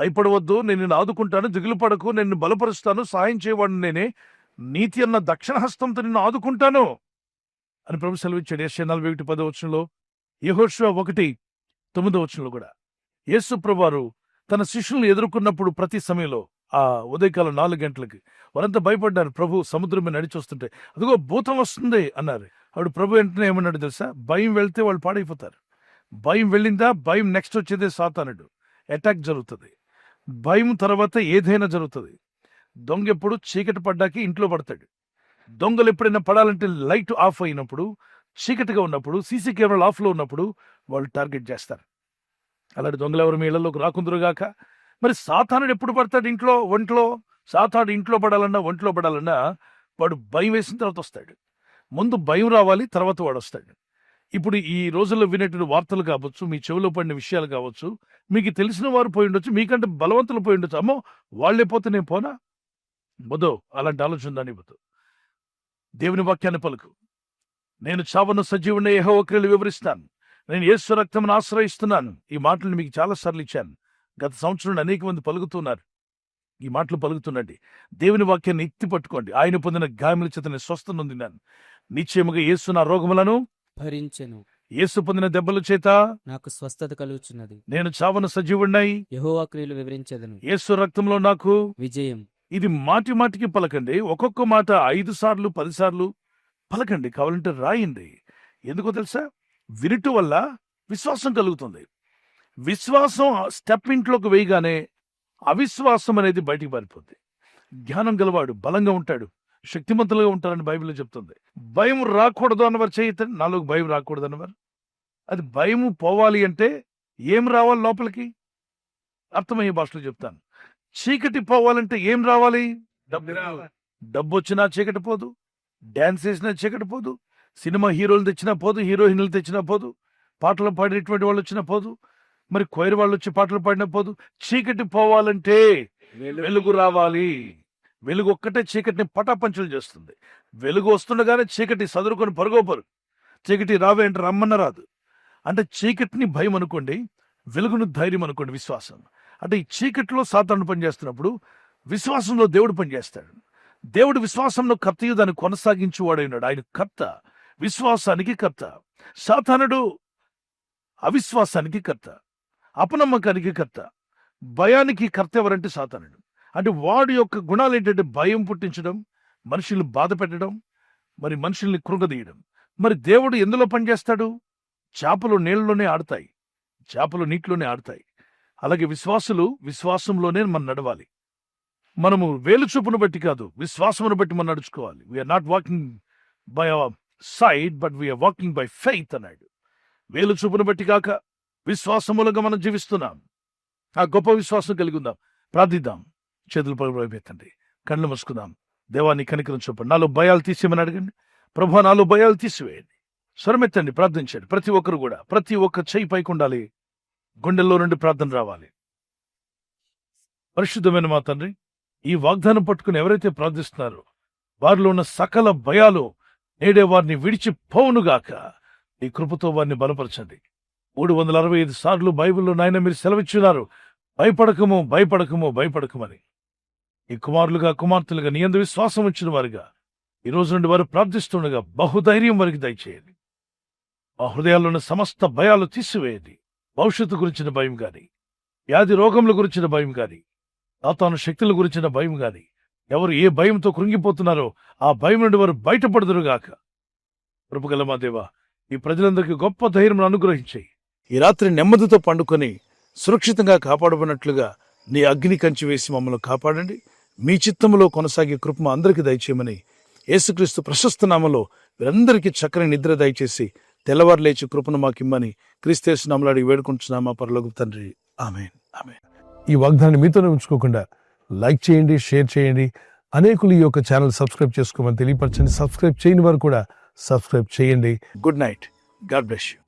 భయపడవద్దు, నేను నిన్ను ఆదుకుంటాను, దిగులు పడకు, నేను బలపరుస్తాను, సహాయం చేయవాడిని నేనే, నీతి అన్న దక్షిణ హస్తంతో నిన్ను ఆదుకుంటాను అని ప్రభు సెలవిచ్చాడు. యెషయా 41:10 యెహోషువ 1:9 కూడా యేసు ప్రభువారు తన శిష్యులను ఎదుర్కొన్నప్పుడు ప్రతి సమయంలో ఆ ఉదయకాలం 4 గంటలకి వారంతా భయపడ్డారు. ప్రభు సముద్రం మీద నడిచి వస్తుంటే అదిగో భూతం వస్తుంది అన్నారు. అప్పుడు ప్రభు వెంటనే ఏమన్నాడు తెలుసా? భయం వెళ్తే వాళ్ళు పాడైపోతారు. భయం వెళ్ళిందా, భయం నెక్స్ట్ వచ్చేదే సాతానుడు, అటాక్ జరుగుతుంది. భయం తర్వాత ఏదైనా జరుగుతుంది. దొంగ ఎప్పుడు చీకటి పడ్డాకి ఇంట్లో పడతాడు. దొంగలు ఎప్పుడైనా పడాలంటే లైట్ ఆఫ్ అయినప్పుడు, చీకటిగా ఉన్నప్పుడు, సీసీ కెమెరాలు ఆఫ్లో ఉన్నప్పుడు వాళ్ళు టార్గెట్ చేస్తారు. అలాంటి దొంగలు ఎవరు మీ ఇళ్లలోకి రాకుందరుగాక. మరి సాతానుడు ఎప్పుడు పడతాడు? ఒంట్లో. సాతానుడు ఇంట్లో పడాలన్నా, ఒంట్లో పడాలన్నా వాడు భయం వేసిన తర్వాత వస్తాడు. ముందు భయం రావాలి, తర్వాత వాడు వస్తాడు. ఇప్పుడు ఈ రోజుల్లో వినేటువంటి వార్తలు కావచ్చు, మీ చెవిలో పడిన విషయాలు కావచ్చు, మీకు తెలిసిన వారు పోయి ఉండొచ్చు, మీకంటే బలవంతులు పోయి ఉండొచ్చు. అమ్మో వాళ్ళే పోతే నేను పోనా? వద్దు, అలాంటి ఆలోచన దాన్ని వద్దు. దేవుని వాక్యాన్ని పలుకు. నేను చావను సజీవుని యెహోవా క్రియలు వివరిస్తాను, నేను యేసు రక్తమును ఆశ్రయిస్తున్నాను. ఈ మాటలు మీకు చాలా సార్లు ఇచ్చాను. గత సంవత్సరంలో అనేక మంది పలుకుతున్నారు. ఈ మాటలు పలుకుతుండండి. దేవుని వాక్యాన్ని ఎత్తి పట్టుకోండి. ఆయన పొందిన గాయముల చేత నేను స్వస్థ నొందినాను. నిశ్చయముగా యేసు నా రోగములను భరించెను, యేసు పొందిన దెబ్బల చేత నాకు స్వస్థత కలుగుచున్నది. నేను చావన సజీవుడినై యెహోవా క్రియలు వివరించెదను, యేసు రక్తంలో నాకు విజయం. ఇది మాటి మాటికి పలకండి. ఒక్కొక్క మాట 5 సార్లు 10 సార్లు పలకండి. కావాలంటే రాయండి. ఎందుకో తెలుసా? వినుట వల్ల విశ్వాసం కలుగుతుంది. విశ్వాసం స్టెప్ ఇంట్లోకి వేయగానే అవిశ్వాసం అనేది బయటికి పారిపోద్ది. జ్ఞానం గలవాడు బలంగా ఉంటాడు, శక్తిమంతులుగా ఉంటారని బైబిల్లో చెప్తుంది. భయం రాకూడదు అన్నవారు చేయతండి. నాలోకి భయం రాకూడదు అన్నవారు. అది భయము పోవాలి అంటే ఏం రావాలి లోపలికి? అర్థమయ్యే భాషలో చెప్తాను. చీకటి పోవాలంటే ఏం రావాలి? డబ్బు వచ్చినా చీకటి పోదు, డాన్స్ వేసినా చీకటి పోదు, సినిమా హీరోలు తెచ్చినా పోదు, హీరోయిన్లు తెచ్చినా పోదు, పాటలు పాడేటువంటి వాళ్ళు వచ్చినా పోదు, మరి కోయిర్ వాళ్ళు వచ్చి పాటలు పాడినా పోదు. చీకటి పోవాలంటే వెలుగు రావాలి. వెలుగు ఒక్కటే చీకటిని పటాపంచలు చేస్తుంది. వెలుగు వస్తుండగానే చీకటి సదురుకొని పరుగోపరు. చీకటి రావే అంటే రమ్మన్న రాదు. అంటే చీకటిని భయం అనుకోండి, వెలుగును ధైర్యం అనుకోండి, విశ్వాసం. అంటే ఈ చీకటిలో సాతాను పనిచేస్తున్నప్పుడు విశ్వాసంలో దేవుడు పనిచేస్తాడు. దేవుడు విశ్వాసంలో కర్తయు దాన్ని కొనసాగించువాడైనాడు. ఆయన కర్త, విశ్వాసానికి కర్త. సాతానుడు అవిశ్వాసానికి కర్త, అపనమ్మకానికి కర్త, భయానికి కర్త ఎవరంటే సాతానుడు. అంటే వాడి యొక్క గుణాలు ఏంటంటే భయం పుట్టించడం, మనుషుల్ని బాధ పెట్టడం, మరి మనుషుల్ని కృంగదీయడం. మరి దేవుడు ఎందులో పనిచేస్తాడు? చేపలు నీళ్ళలోనే ఆడతాయి, చేపలు నీటిలోనే ఆడతాయి. అలాగే విశ్వాసులు విశ్వాసంలోనే మనం నడవాలి. మనము వేలు చూపును బట్టి కాదు, విశ్వాసమును బట్టి మనం నడుచుకోవాలి. We are not walking by our sight but we are walking by faith అన్నాడు. వేలు చూపును బట్టి కాక విశ్వాసములుగా మనం జీవిస్తున్నాం. ఆ గొప్ప విశ్వాసం కలిగి ఉందాం. ప్రార్థిద్దాం. చేతులు పైపెత్తండి, కళ్ళు మూసుకుందాం. దేవాన్ని కనికరం చూపండి. నాలో భయాలు తీసేయమని అడగండి. ప్రభువా నాలో భయాలు తీసివేయండి. స్వరమెత్తండి, ప్రార్థించండి. ప్రతి ఒక్కరు కూడా, ప్రతి ఒక్క చెయ్యి పైకి ఉండాలి. గుండెల్లో నుండి ప్రార్థన రావాలి. పరిశుద్ధమైన మా తండ్రి, ఈ వాగ్దానం పట్టుకుని ఎవరైతే ప్రార్థిస్తున్నారో వారిలో ఉన్న సకల భయాలు నేడే వారిని విడిచిపోవునుగాక. ఈ కృపతో వారిని బలపరచండి. 365 సార్లు బైబిల్లో నాయన మీరు సెలవిచ్చున్నారు, భయపడకము భయపడకము భయపడకమని. ఈ కుమారులుగా కుమార్తెలుగా నీ యందు విశ్వాసం వచ్చిన వారుగా ఈ రోజు నుండి వారు ప్రార్థిస్తుండగా బహుధైర్యం వారికి దయచేయండి. ఆ హృదయాల్లో ఉన్న సమస్త భయాలు తీసివేయండి. భవిష్యత్తు గురించిన భయం గాని, వ్యాధి రోగముల గురించిన భయం గాని, సాతాను శక్తుల గురించిన భయం గాని, ఎవరు ఏ భయంతో కృంగిపోతున్నారో ఆ భయం నుండి వారు బయటపడుదురుగాక. కృపగల మా దేవా, ఈ ప్రజలందరికీ గొప్ప ధైర్యం అనుగ్రహించేయి. ఈ రాత్రి నెమ్మదితో పండుకొని సురక్షితంగా కాపాడబడినట్లుగా నీ అగ్ని కంచి వేసి మమ్మల్ని కాపాడండి. మీ చిత్తములో కొనసాగే కృప మా అందరికీ దయచేయమని యేసుక్రీస్తు ప్రశస్త నామములో వీరందరికీ చక్కని నిద్ర దయచేసి తెల్లవారు లేచి కృపను మాకిమ్మని క్రీస్తు నామములో అడిగి వేడుకుంటున్నామా పరలోక తండ్రి. ఆమేన్, ఆమేన్. ఈ వాగ్దానాన్ని మీతోనే ఉంచుకోకుండా లైక్ చేయండి, షేర్ చేయండి. అనేకులు ఈ యొక్క ఛానల్ సబ్స్క్రైబ్ చేసుకోమని తెలియపరచండి. సబ్స్క్రైబ్ చేయని వారు కూడా సబ్స్క్రైబ్ చేయండి. Good night. God bless you.